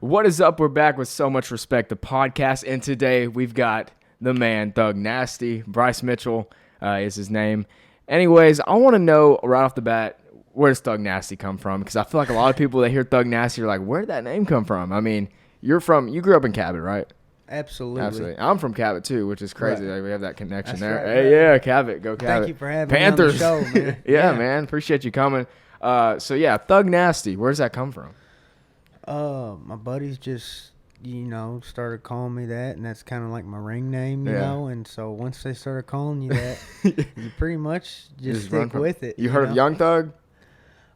What is up? We're back with So Much Respect, the podcast, and today we've got the man, Thug Nasty. Bryce Mitchell is his name. Anyways, I want to know right off the bat, where does Thug Nasty come from? Because I feel like a lot of people that hear Thug Nasty are like, where did that name come from? I mean, you grew up in Cabot, right? Absolutely. I'm from Cabot too, which is crazy Right. that we have that connection That's there. right, Hey, right. yeah, Cabot, go Cabot. Thank you for having Panthers. me on the show, man. Yeah, man, appreciate you coming. So yeah, Thug Nasty, where does that come from? My buddies just, started calling me that, and that's kind of like my ring name, you Yeah. know. And so once they started calling you that, you pretty much just stick with it. You heard of Young Thug?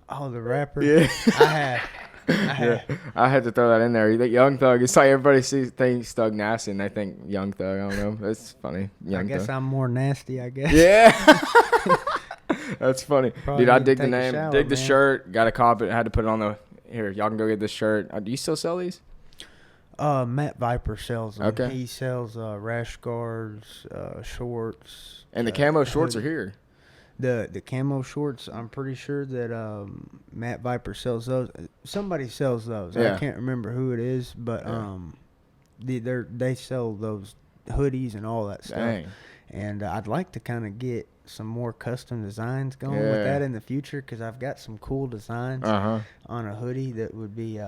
Oh, the rapper? Yeah. I have. Yeah, I had to throw that in there. You think Young Thug? It's like everybody thinks Thug Nasty, and they think Young Thug. I don't know. It's funny. I guess I'm more nasty, I guess. Yeah. That's funny. Probably Dude, I need to dig the take a name. shower, Dig the man. shirt. Got to cop it. Had to put it on the... Here, y'all can go get this shirt. Do you still sell these? Matt Viper sells them. Okay. He sells rash guards, shorts. And the camo shorts are here. The camo shorts, I'm pretty sure that Matt Viper sells those. Somebody sells those. Yeah. I can't remember who it is, but they sell those hoodies and all that stuff. Dang. And I'd like to kind of get some more custom designs going Yeah. with that in the future, because I've got some cool designs Uh-huh. on a hoodie that would be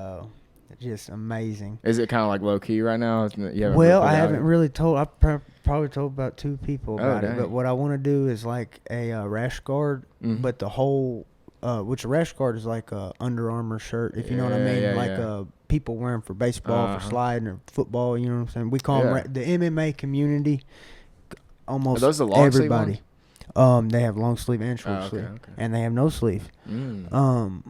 just amazing. Is it kind of like low-key right now? Well, I haven't really told. I've probably told about 2 people about it. dang. But what I want to do is like a rash guard, Mhm. but the whole, which a rash guard is like a Under Armour shirt, if you know what I mean. Yeah, like yeah. people wear them for baseball, Uh-huh. for sliding, or football. You know what I'm saying? We call Yeah. them the MMA community. Almost Are those the long sleeve everybody. They have long sleeve and short okay, sleeve, okay. and they have no sleeve. Mm.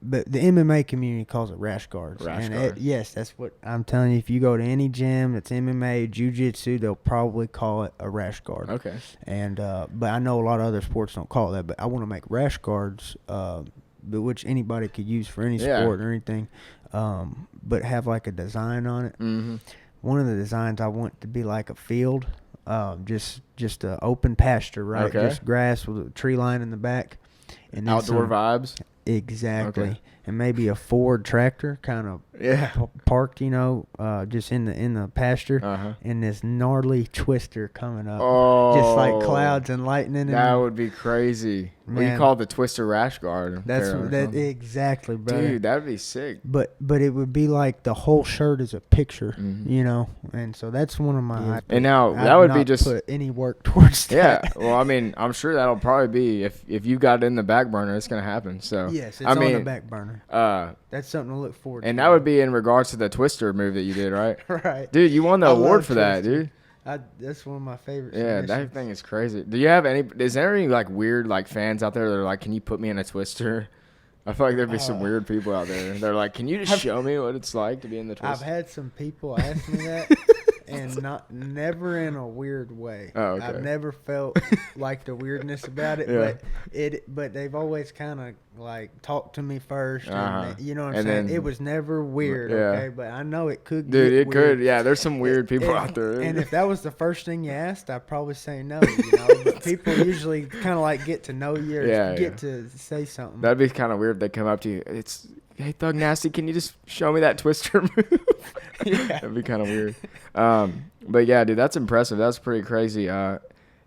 But the MMA community calls it rash guards. Rash and guard. Yes, that's what I'm telling you. If you go to any gym that's MMA, jiu-jitsu, they'll probably call it a rash guard. Okay. And but I know a lot of other sports don't call it that. But I want to make rash guards, which anybody could use for any Yeah. sport or anything, but have like a design on it. Mm-hmm. One of the designs I want to be like a field, just an open pasture, right? Okay. Just grass with a tree line in the back. And then Outdoor some- vibes. Exactly. Okay. And maybe a Ford tractor kind of Yeah. parked, just in the pasture, Uh-huh. and this gnarly twister coming up. Oh. Just like clouds and lightning. That And would be crazy. Well, you Man. call it the Twister Rash Guard. that's apparently, that huh? exactly, bro. Dude, that would be sick. But it would be like the whole shirt is a picture, Mhm. And so that's one of my. And now, I've that would be not just... put any work towards Yeah, that. well, I mean, I'm sure that'll probably be... If you got it in the back burner, it's going to happen. So Yes, it's I mean, on the back burner. That's something to look forward to. And that would be in regards to the Twister move that you did, right? right. Dude, you won the I award love for that, Twister. dude. That's one of my favorites. Yeah, that thing is crazy. Do you have any... Is there any, like, weird, like, fans out there that are like, can you put me in a Twister? I feel like there'd be some weird people out there. They're like, can you just show me what it's like to be in the I've Twister? had some people ask me that, and never in a weird way. Oh, okay. I've never felt like the weirdness about it, Yeah. but they've always kind of like talked to me first, Uh-huh. and you know what I'm And saying. then- It was never weird, Yeah. okay, but I know it could. Dude, get it weird. could. Yeah, there's some weird people And- out there. And if that was the first thing you asked, I'd probably say no. But people usually kind of like get to know you, or Yeah, get to say something. That'd be kind of weird if they come up to you. It's, hey, Thug Nasty, can you just show me that Twister move? Yeah. That'd be kind of weird. But yeah, dude, that's impressive. That's pretty crazy.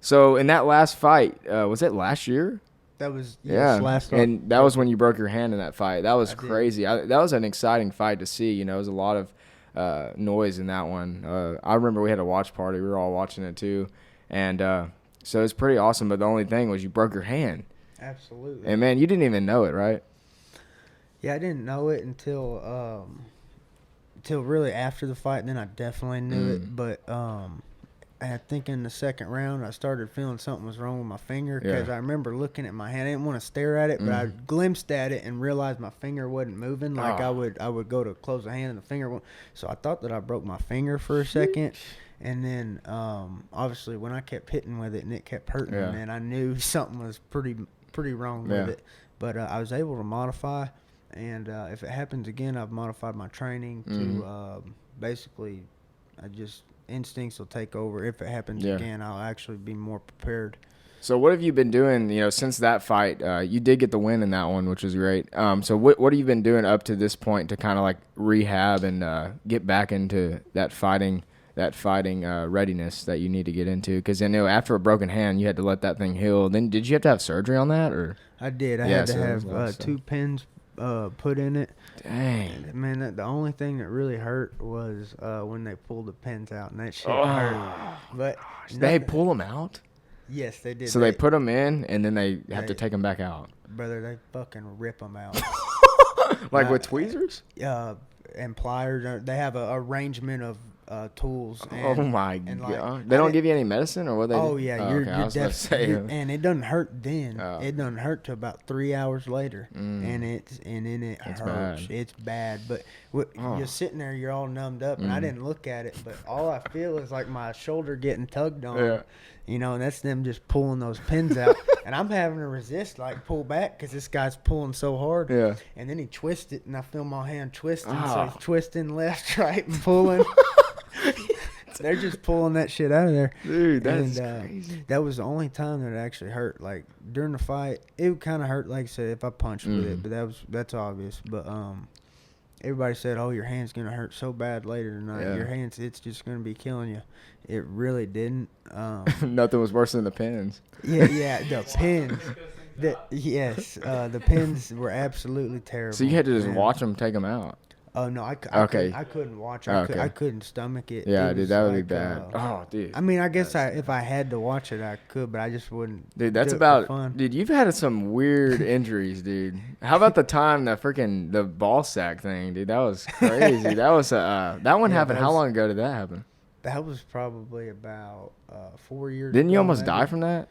So in that last fight, was it last year? That was Yeah, last and that was when you broke your hand in that fight. That was I did. crazy. That was an exciting fight to see. You know, it was a lot of noise in that one. I remember we had a watch party. We were all watching it too, and so it was pretty awesome. But the only thing was you broke your hand, Absolutely. and man, you didn't even know it, right? Yeah, I didn't know it until really after the fight. Then I definitely knew it. But I think in the second round, I started feeling something was wrong with my finger, because Yeah. I remember looking at my hand. I didn't want to stare at it, but I glimpsed at it and realized my finger wasn't moving. Like I would go to close the hand and the finger went. So I thought that I broke my finger for a second. And then, obviously, when I kept hitting with it and it kept hurting, Yeah. man, I knew something was pretty wrong with Yeah. it. But I was able to modify, and if it happens again, I've modified my training to basically, instincts will take over. If it happens Yeah. again, I'll actually be more prepared. So what have you been doing, since that fight? You did get the win in that one, which was great. So what have you been doing up to this point to kind of like rehab and get back into that fighting readiness that you need to get into? Because I know after a broken hand, you had to let that thing heal. Then did you have to have surgery on that, or? I did. I had to have 2 pins put in it. Dang. Man, the only thing that really hurt was when they pulled the pins out, and that shit hurt. But they pull them out? Yes, they did. So they put them in, and then they have to take them back out. Brother, they fucking rip them out. Like with tweezers? And pliers. They have a arrangement of tools. And, oh my god! They don't give you any medicine, or what? They do? Oh yeah, you're definitely. And it doesn't hurt then. It doesn't hurt till about 3 hours later, and then it hurts. Bad. It's bad, but you're sitting there, you're all numbed up, and I didn't look at it, but all I feel is like my shoulder getting tugged on. Yeah. And that's them just pulling those pins out. And I'm having to resist, like pull back, because this guy's pulling so hard. Yeah. And then he twisted, and I feel my hand twisting. So he's twisting left, right, and pulling. They're just pulling that shit out of there. Dude, that's crazy. That was the only time that it actually hurt. Like, during the fight, it would kind of hurt, like I said, if I punched with it. But that's obvious. But everybody said, oh, your hand's going to hurt so bad later tonight. Yeah. Your hands, it's just going to be killing you. It really didn't. Nothing was worse than the pins. Yeah, the pins. The pins were absolutely terrible. So you had to just watch them take them out. Oh, no, I couldn't watch. I couldn't stomach it. Yeah, dude, that would be bad. Dude. I mean, I guess if I had to watch it, I could, but I just wouldn't. Dude, that's about fun. Dude, you've had some weird injuries, dude. How about the time the ball sack thing, dude? That was crazy. That was that one happened. How long ago did that happen? That was probably about 4 years. Didn't you almost die from that?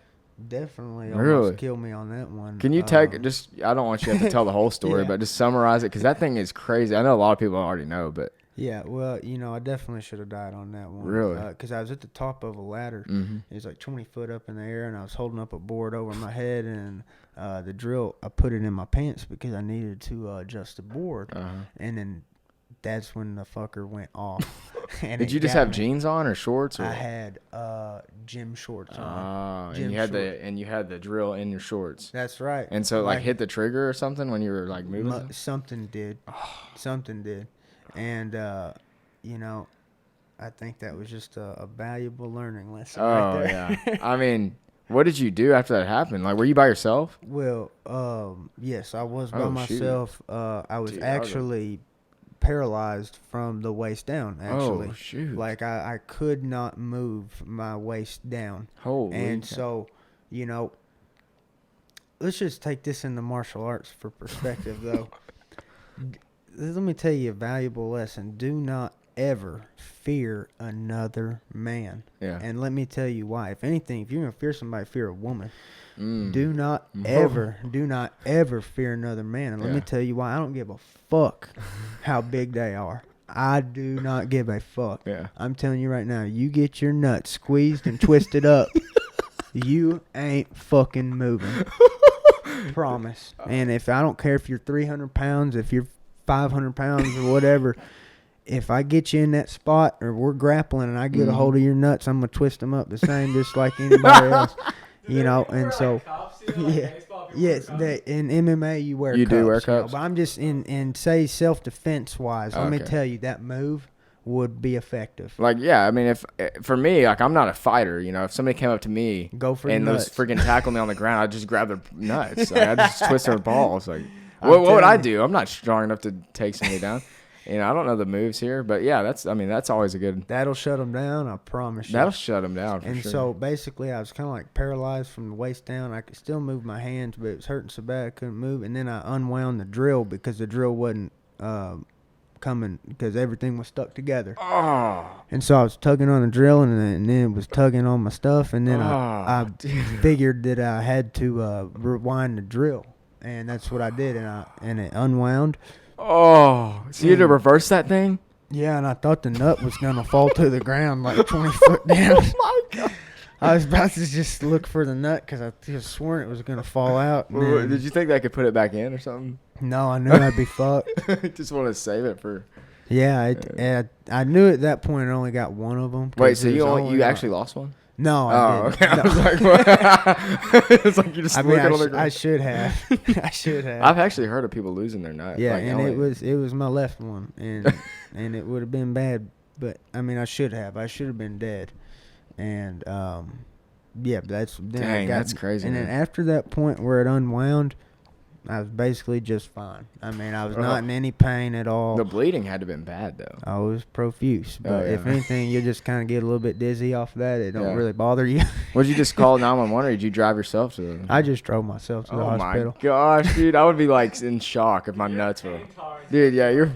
Definitely almost killed me on that one. Can you I don't want you to have to tell the whole story, but just summarize it, because that thing is crazy. I know a lot of people already know, but. Yeah, well, I definitely should have died on that one. Really? Because I was at the top of a ladder. Mm-hmm. It was like 20 foot up in the air, and I was holding up a board over my head, and the drill, I put it in my pants because I needed to adjust the board. Uh-huh. And then that's when the fucker went off. And did you just have jeans on or shorts? Or? I had gym shorts on. And you had the drill in your shorts. That's right. And so hit the trigger or something when you were like moving? Something did. Something did. And I think that was just a valuable learning lesson right there. Yeah. I mean, what did you do after that happened? Like, were you by yourself? Well, yes, I was by myself. I was actually paralyzed from the waist down, actually. Oh, shoot. Like, I could not move my waist down. Holy And so, let's just take this into martial arts for perspective, though. Let me tell you a valuable lesson. Do not ever fear another man. Yeah. And let me tell you why. If anything, if you're going to fear somebody, fear a woman. Do not ever fear another man. And let me tell you why. I don't give a fuck how big they are. I do not give a fuck. Yeah. I'm telling you right now, you get your nuts squeezed and twisted up, you ain't fucking moving. Promise. And I don't care if you're 300 pounds, if you're 500 pounds or whatever, if I get you in that spot or we're grappling and I get a hold of your nuts, I'm going to twist them up the same just like anybody else. And so, yes, in MMA you wear cups. You do wear cups? But I'm just in say self-defense wise, let me tell you, that move would be effective. Like, yeah, I mean, for me, like, I'm not a fighter, if somebody came up to me and those freaking tackle me on the ground, I'd just grab their nuts. Like, I'd just twist their balls. Like, what would I do? I'm not strong enough to take somebody down. I don't know the moves here, but yeah, that's always a good. That'll shut them down, I promise you. That'll shut them down for sure. And so basically, I was kind of like paralyzed from the waist down. I could still move my hands, but it was hurting so bad I couldn't move. And then I unwound the drill because the drill wasn't coming because everything was stuck together. Oh. And so I was tugging on the drill, and then it was tugging on my stuff, and then I figured that I had to rewind the drill, and that's what I did, and it unwound. Oh, so you had to reverse that thing? Yeah, and I thought the nut was going to fall to the ground like 20 foot down. Oh, my God. I was about to just look for the nut because I just sworn it was going to fall out. Did you think I could put it back in or something? No, I knew I'd be fucked. Just want to save it for... Yeah, I knew at that point I only got one of them. Wait, so you actually lost one? No, Oh, I didn't. okay. I No. was like, what? It's like you just I mean, looking on the I ground. should have. I should have. I've actually heard of people losing their nut. Yeah, like, and only- it was my left one, and it would have been bad. But I mean, I should have been dead. And yeah, that's then I Dang, got, that's crazy. And man. then after that point where it unwound, I was basically just fine. I mean, I was not in any pain at all. The bleeding had to have been bad though. I was profuse, but Oh, yeah. if anything, you just kind of get a little bit dizzy off that. It don't Yeah. really bother you. Would you just call 911 or did you drive yourself to the I just drove myself to the Oh hospital. my gosh, dude. I would be like in shock if my nuts were. Dude, yeah, you're.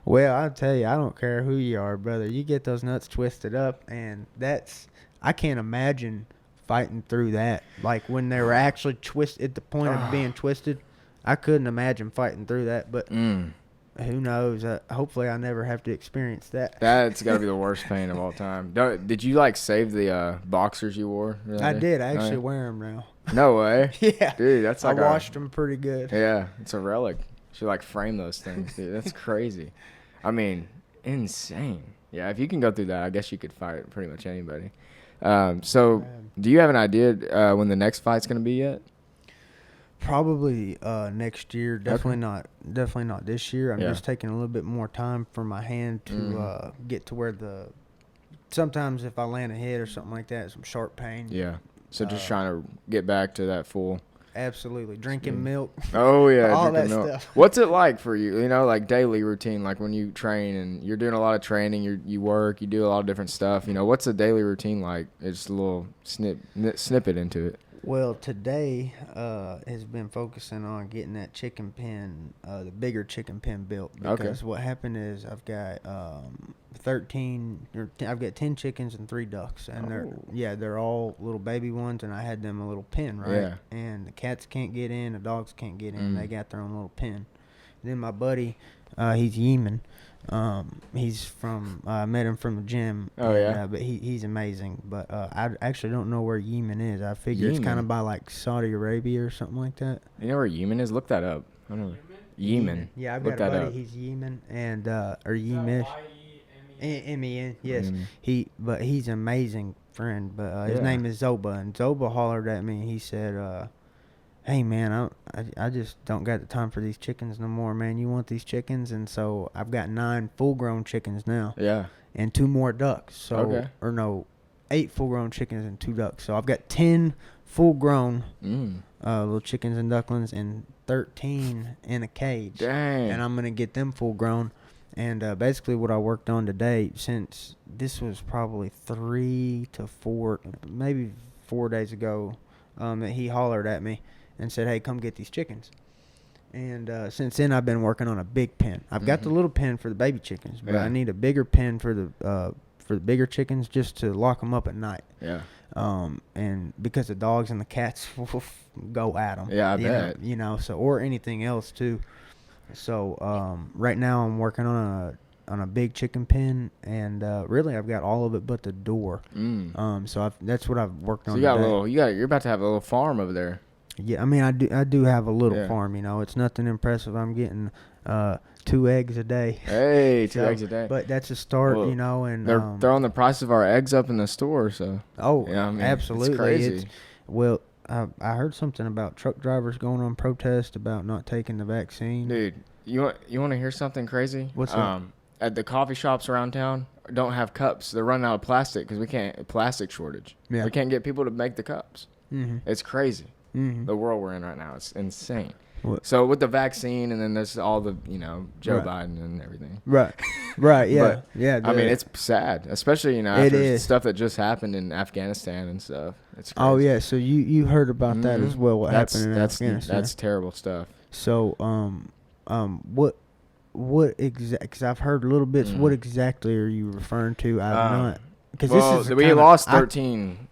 Well, I'll tell you, I don't care who you are, brother. You get those nuts twisted up, and I can't imagine fighting through that. Like when they were actually twisted, at the point of being twisted, I couldn't imagine fighting through that. But who knows? Hopefully, I never have to experience that. That's got to be the worst pain of all time. Did you like save the boxers you wore? I did. I actually wear them now. No way. Yeah. Dude, that's like I washed them pretty good. Yeah, it's a relic. Should like frame those things, dude. That's crazy. I mean, insane. Yeah, if you can go through that, I guess you could fight pretty much anybody. So, do you have an idea when the next fight's gonna be yet? Probably next year. Definitely not this year. I'm Yeah. just taking a little bit more time for my hand to get to where sometimes if I land a hit or something like that, some sharp pain. Yeah. So just trying to get back to that full. Absolutely. Drinking milk. Oh yeah, All drinking that milk. stuff. What's it like for you? You know, like daily routine, like when you train and you're doing a lot of training, you work, you do a lot of different stuff. You know, what's a daily routine like? It's a little snippet into it. Well, today has been focusing on getting that chicken pen, the bigger chicken pen built. Because what happened is I've got 10 chickens and 3 ducks, and they're all little baby ones, and I had them a little pen, right? Yeah. And the cats can't get in, the dogs can't get in. They got their own little pen. And then my buddy, he's Yeeman. He's from I met him from the gym. Oh, yeah? But he's amazing. But I actually don't know where Yemen is. I figure it's kind of by like Saudi Arabia or something like that. You know where Yemen is? Look that up. I don't know. Yemen. Yeah, I've Look got a that buddy. up. He's Yemen and or Yemish. M-E-N. Yes. But he's an amazing friend. But his name is Zoba, and Zoba hollered at me. He said, "Hey man, I just don't got the time for these chickens no more, man. You want these chickens?" And so I've got 9 full-grown chickens now. Yeah. And 2 more ducks. So 8 full-grown chickens and 2 ducks. So I've got 10 full-grown little chickens and ducklings and 13 in a cage. Dang. And I'm gonna get them full-grown. And basically what I worked on today, since this was probably 3 to 4, maybe 4 days ago, that he hollered at me and said, "Hey, come get these chickens." And since then, I've been working on a big pen. I've got the little pen for the baby chickens, but I need a bigger pen for the bigger chickens just to lock them up at night. Yeah. And because the dogs and the cats will go at them. Yeah, I bet. So or anything else too. So right now I'm working on a big chicken pen, and really I've got all of it but the door. So that's what I've worked on. So you're about to have a little farm over there. Yeah, I mean I do have a little farm. It's nothing impressive. I'm getting 2 eggs a day. Hey, 2 eggs a day. But that's a start, Well, and they're throwing the price of our eggs up in the store, so. Oh, absolutely. It's crazy. I heard something about truck drivers going on protest about not taking the vaccine. Dude, you want to hear something crazy? What's that? At the coffee shops around town don't have cups. They're running out of plastic because plastic shortage. Yeah. We can't get people to make the cups. Mm-hmm. It's crazy. Mm-hmm. The world we're in right now, it's insane. What? So with the vaccine and then there's all the, Joe Right. Biden and everything. Right, yeah, yeah. I mean, it's sad, especially, It after is. stuff that just happened in Afghanistan and stuff. It's crazy. Oh yeah, so you heard about that as well? What happened in Afghanistan? That's terrible stuff. So what exact? Because I've heard little bits. What exactly are you referring to? I've not. Because we lost 13,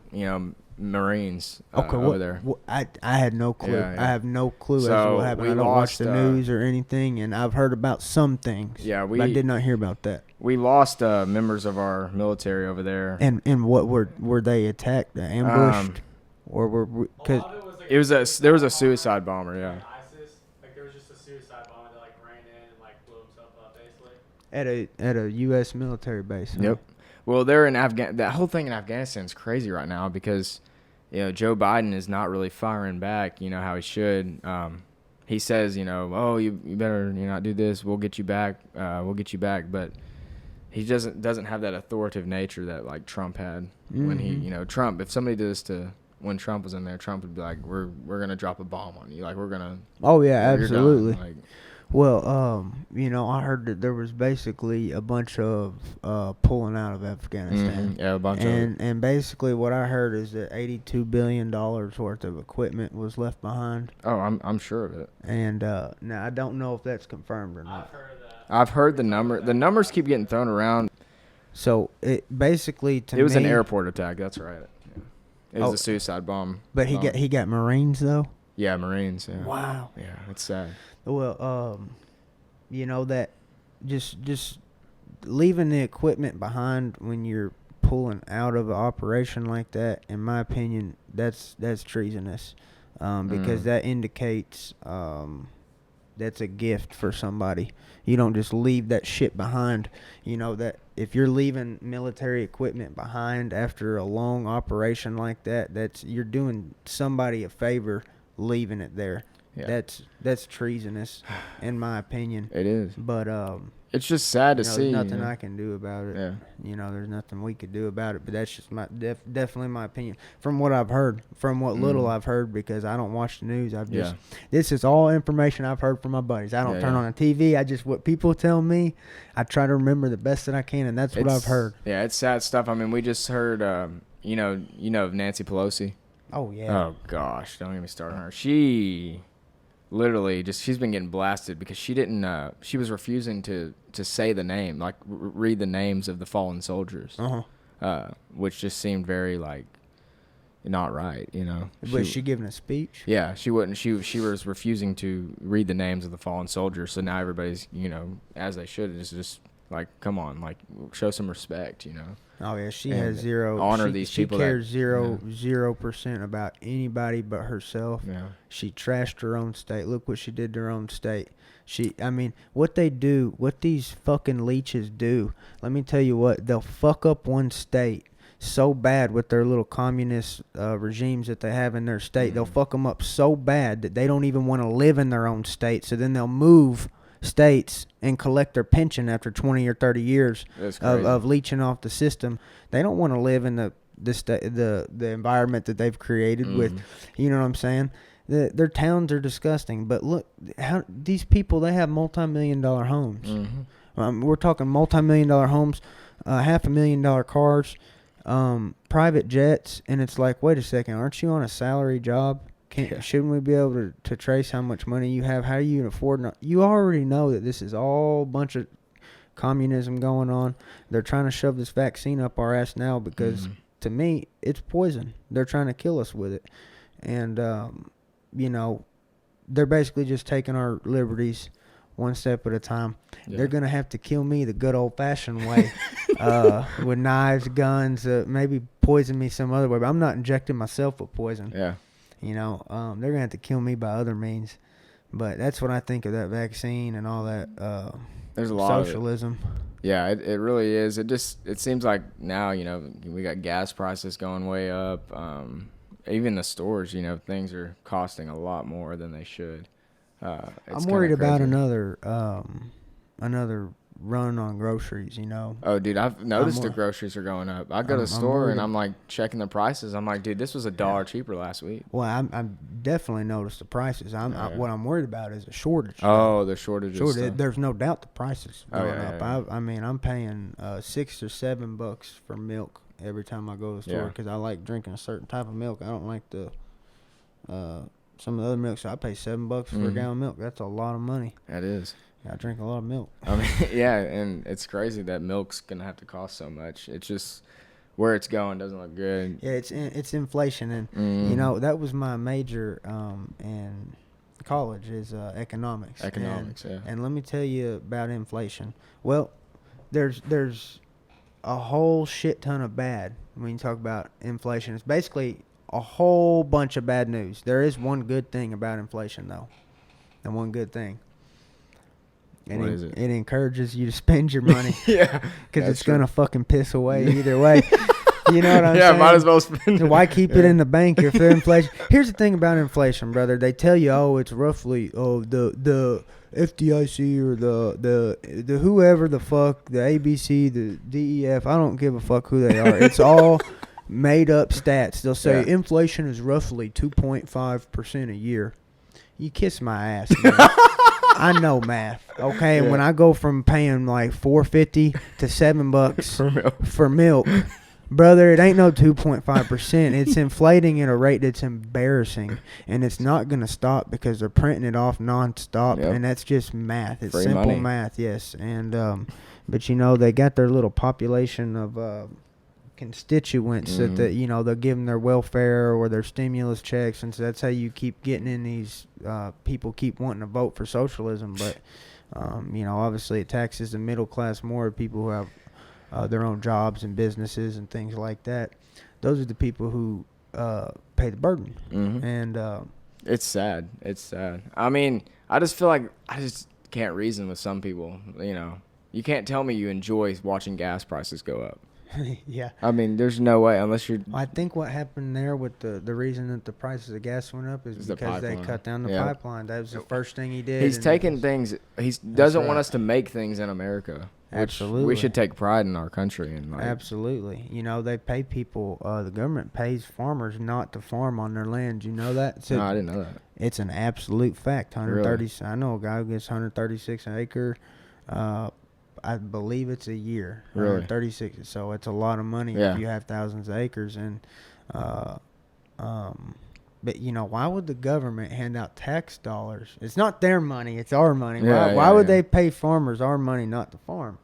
Marines Okay, over there. I had no clue. Yeah, yeah. I have no clue as to So what happened. we I don't watch the lost, news or anything, and I've heard about some things. Yeah, but I did not hear about that. We lost members of our military over there. And what were they attacked, ambushed, or were because There was a suicide bomber, yeah. ISIS, there was just a suicide bomber that ran in and blew himself up basically. at a U.S. military base? Huh? Yep. Well, they're in that whole thing in Afghanistan is crazy right now because, Joe Biden is not really firing back, how he should. He says, oh, you better not do this. We'll get you back. But he doesn't have that authoritative nature that like Trump had when he, Trump. If somebody did this when Trump was in there, Trump would be like, we're gonna drop a bomb on you. Like we're gonna. Oh yeah, absolutely. Like, well, I heard that there was basically a bunch of pulling out of Afghanistan. Yeah, a bunch and basically what I heard is that $82 billion worth of equipment was left behind. Oh, I'm sure of it. And now I don't know if that's confirmed or not. I've heard of that. I've heard the number. The numbers keep getting thrown around. So it basically It was an airport attack. That's right. Yeah. It was a suicide bomb. But he got Marines though. Yeah, Marines. Yeah. Wow. Yeah, it's sad. Well, that just leaving the equipment behind when you're pulling out of an operation like that, in my opinion, that's treasonous, because that indicates that's a gift for somebody. You don't just leave that shit behind. That if you're leaving military equipment behind after a long operation like that, you're doing somebody a favor leaving it there. Yeah. That's treasonous, in my opinion. It is. But it's just sad to see. There's nothing I can do about it. Yeah. There's nothing we could do about it. But that's just definitely my opinion. From what I've heard, from what little I've heard, because I don't watch the news. This is all information I've heard from my buddies. I don't turn on the TV. What people tell me, I try to remember the best that I can, and that's what I've heard. Yeah, it's sad stuff. I mean, we just heard, you know of Nancy Pelosi. Oh yeah. Oh gosh, don't get me started on her. She literally she's been getting blasted because she didn't she was refusing to say the name, like read the names of the fallen soldiers, which just seemed very like not right. Was she giving a speech? Yeah, she wouldn't. She was refusing to read the names of the fallen soldiers, so now everybody's as they should, is just like, come on, like show some respect. Oh yeah, she has zero honor these people. She cares 0% about anybody but herself. Yeah. She trashed her own state. Look what she did to her own state. What they do, what these fucking leeches do. Let me tell you what, they'll fuck up one state so bad with their little communist regimes that they have in their state. Mm-hmm. They'll fuck them up so bad that they don't even want to live in their own state. So then they'll move states and collect their pension after 20 or 30 years of leeching off the system. They don't want to live in the environment that they've created with, you know what I'm saying? Their towns are disgusting, but look how these people, they have multi-million-dollar homes. Mm-hmm. We're talking multi-million-dollar homes, $500,000 cars, private jets, and it's like, wait a second, aren't you on a salary job? Shouldn't we be able to trace how much money you have? How do you afford? You already know that this is all a bunch of communism going on. They're trying to shove this vaccine up our ass now because, to me, it's poison. They're trying to kill us with it. And, they're basically just taking our liberties one step at a time. Yeah. They're going to have to kill me the good old-fashioned way, with knives, guns, maybe poison me some other way. But I'm not injecting myself with poison. Yeah. They're going to have to kill me by other means. But that's what I think of that vaccine and all that There's a lot socialism. Of it. Yeah, it really is. It seems like now, we got gas prices going way up. Even the stores, things are costing a lot more than they should. I'm worried about another run on groceries, Oh, dude, I've noticed the groceries are going up. I go to the store and I'm like checking the prices. I'm like, dude, this was $1 cheaper last week. Well, I'm definitely noticed the prices. What I'm worried about is a shortage. Oh, the shortages. There's no doubt the prices going up. Yeah. I'm paying $6 or $7 for milk every time I go to the store because I like drinking a certain type of milk. I don't like some of the other milk, so I pay $7 for a gallon of milk. That's a lot of money. That is. I drink a lot of milk. I mean, yeah, and it's crazy that milk's gonna have to cost so much. It's just where it's going doesn't look good. Yeah, it's inflation, and that was my major in college is economics. And let me tell you about inflation. Well, there's a whole shit ton of bad when you talk about inflation. It's basically a whole bunch of bad news. There is one good thing about inflation, though, and one good thing. What is it? It encourages you to spend your money. Yeah. Because it's going to fucking piss away either way. You know what I'm saying? Yeah, might as well spend So why keep it in the bank if they're inflation? Here's the thing about inflation, brother. They tell you, oh, it's roughly, the FDIC or the whoever the fuck, the ABC, the DEF. I don't give a fuck who they are. It's all made up stats. They'll say inflation is roughly 2.5% a year. You kiss my ass, man. I know math, okay? And when I go from paying like $4.50 to $7 for milk, brother, it ain't no 2.5%. It's inflating at a rate that's embarrassing, and it's not going to stop because they're printing it off nonstop, and that's just math. It's free simple money. math, yes. And but you know they got their little population of constituents that they'll give them their welfare or their stimulus checks, and so that's how you keep getting in these people keep wanting to vote for socialism. But obviously it taxes the middle class more, people who have their own jobs and businesses and things like that. Those are the people who pay the burden. And it's sad. It's sad. I mean, I just feel like I just can't reason with some people. You can't tell me you enjoy watching gas prices go up. Yeah. I mean, there's no way unless you're. I think what happened there with the reason that the prices of gas went up is because they cut down the pipeline. That was the first thing he did. He's taking things. He doesn't want us to make things in America. Absolutely. We should take pride in our country. And absolutely. They pay people. The government pays farmers not to farm on their land. You know that? No, I didn't know that. It's an absolute fact. 130. Really? I know a guy who gets 136 an acre. I believe it's a year. Really? 136. So it's a lot of money if you have thousands of acres. And but why would the government hand out tax dollars? It's not their money, it's our money. Why would they pay farmers our money not to farm?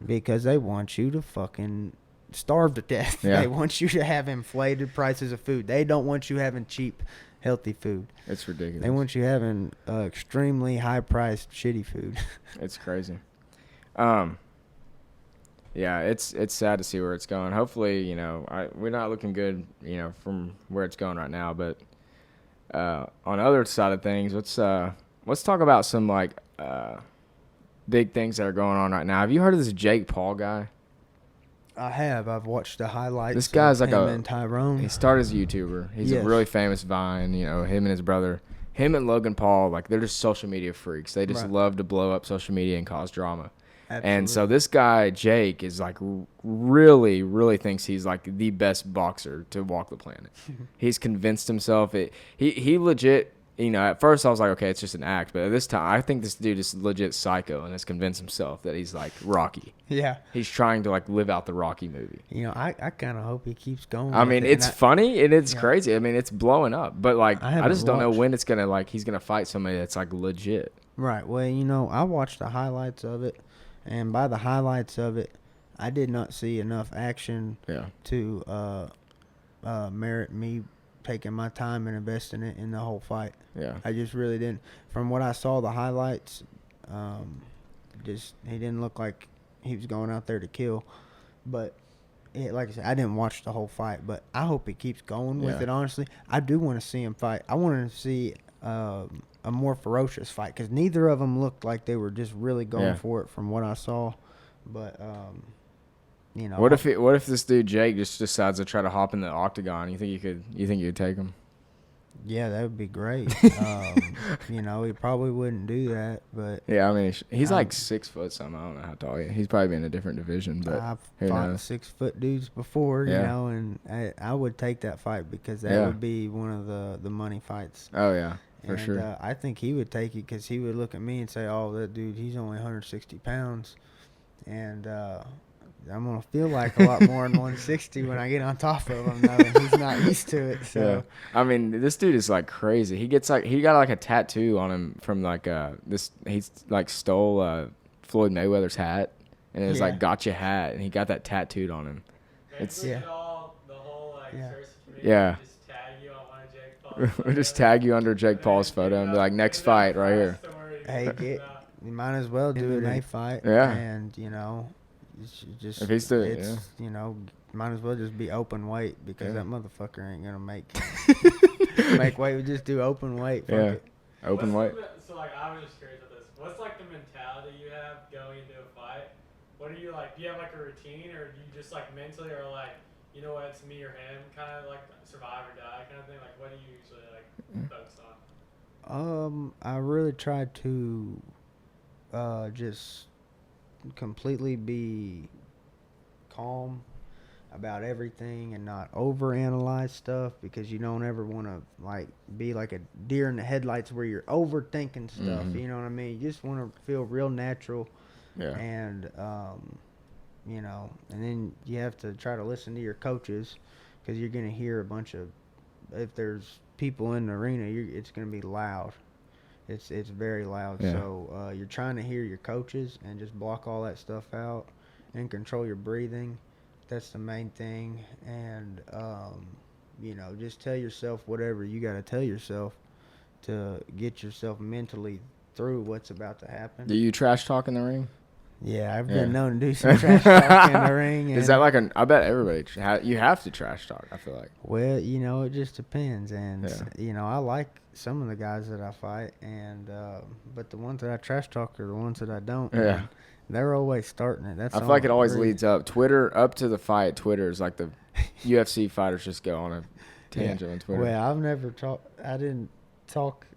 Because they want you to fucking starve to death. They want you to have inflated prices of food. They don't want you having cheap, healthy food. It's ridiculous. They want you having extremely high-priced, shitty food. It's crazy. It's sad to see where it's going. Hopefully, we're not looking good, from where it's going right now. But on the other side of things, let's talk about some big things that are going on right now. Have you heard of this Jake Paul guy? I have. I've watched the highlights. This guy's like him and Tyrone. He started as a YouTuber. He's a really famous Vine. Him and his brother, him and Logan Paul, they're just social media freaks. They just love to blow up social media and cause drama. Absolutely. And so this guy, Jake, is really, really thinks he's the best boxer to walk the planet. He's convinced himself. He legit, at first I was like, okay, it's just an act. But at this time, I think this dude is legit psycho and has convinced himself that he's like Rocky. Yeah. He's trying to live out the Rocky movie. I kind of hope he keeps going. I mean, it's funny and it's crazy. I mean, it's blowing up. But I just don't know when it's going to he's going to fight somebody that's legit. Right. Well, I watched the highlights of it. And by the highlights of it, I did not see enough action to merit me taking my time and investing it in the whole fight. Yeah, I just really didn't. From what I saw, the highlights, he didn't look like he was going out there to kill. But like I said, I didn't watch the whole fight. But I hope he keeps going with it. Honestly, I do want to see him fight. I want to see a more ferocious fight because neither of them looked like they were just really going for it from what I saw. But what if this dude Jake just decides to try to hop in the octagon? You think you'd take him? Yeah, that would be great. He probably wouldn't do that, but I mean, he's 6 foot something. I don't know how tall he is. He's probably in a different division, but I've fought 6 foot dudes before, and I would take that fight because that would be one of the money fights. Oh yeah. For sure. I think he would take it because he would look at me and say, oh, that dude, he's only 160 pounds. And I'm going to feel like a lot more than 160 when I get on top of him, though. And he's not used to it. So. Yeah. I mean, this dude is crazy. He got a tattoo on him from he stole Floyd Mayweather's hat. And it was gotcha hat. And he got that tattooed on him. It's the whole search committee. Yeah. We'll just tag you under Jake Paul's photo and be like, next fight right here. Hey, you might as well do it in a fight. Yeah. And, just, if he's doing might as well just be open weight because that motherfucker ain't going to make weight. We just do open weight. Fuck it. Open weight. So, I was just curious about this. What's like the mentality you have going into a fight? What are you like? Do you have like a routine, or do you just like mentally, or like, you know what, it's me or him, kind of like survive or die kind of thing? Like, what do you usually like focus on? I really try to just completely be calm about everything and not overanalyze stuff, because you don't ever want to like be like a deer in the headlights where you're overthinking stuff. Mm-hmm. You know what I mean? You just want to feel real natural. Yeah. And you know, and then you have to try to listen to your coaches, because you're gonna hear a bunch of, if there's people in the arena, it's gonna be loud. It's very loud. Yeah. So you're trying to hear your coaches and just block all that stuff out and control your breathing. That's the main thing. And you know, just tell yourself whatever you got to tell yourself to get yourself mentally through what's about to happen. Do you trash talk in the ring? Yeah, I've been known to do some trash talk in the ring. Is that like I bet everybody, you have to trash talk, I feel like. Well, you know, it just depends. And, Yeah. you know, I like some of the guys that I fight, and but the ones that I trash talk are the ones that I don't. Yeah. And they're always starting it. That's I feel like it always really leads up. Twitter, up to the fight, Twitter is like the UFC fighters just go on a tangent on Twitter. Well, I didn't talk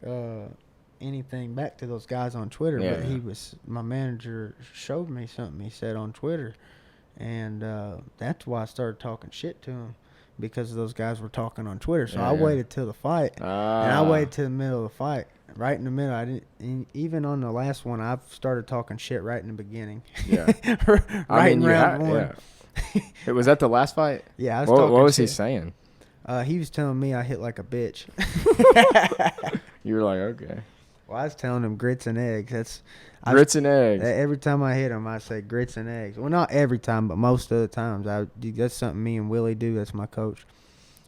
anything back to those guys on Twitter, Yeah. but my manager showed me something he said on Twitter, and that's why I started talking shit to him, because those guys were talking on Twitter. So I waited till the fight, and I waited till the middle of the fight. Right in the middle, I didn't. Even on the last one, I've started talking shit right in the beginning. Yeah. Right in round one. Yeah. Was that the last fight? Yeah, I was What talking was shit. he saying? He was telling me I hit like a bitch. You were like, okay. Well, I was telling him grits and eggs. Grits and eggs. Every time I hit him, I say grits and eggs. Well, not every time, but most of the times. That's something me and Willie do. That's my coach.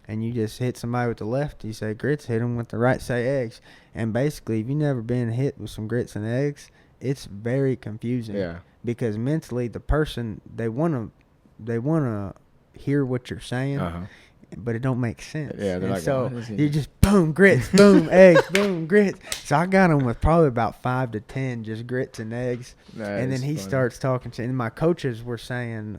And you just hit somebody with the left, you say grits. Hit them with the right, say eggs. And basically, if you've never been hit with some grits and eggs, it's very confusing. Yeah. Because mentally, the person, they wanna hear what you're saying. Uh-huh. But it don't make sense. Yeah, they're and like, so what is he- you just boom grits, boom eggs, boom grits. So I got him with probably about 5 to 10 just grits and eggs, and then he starts talking shit. And my coaches were saying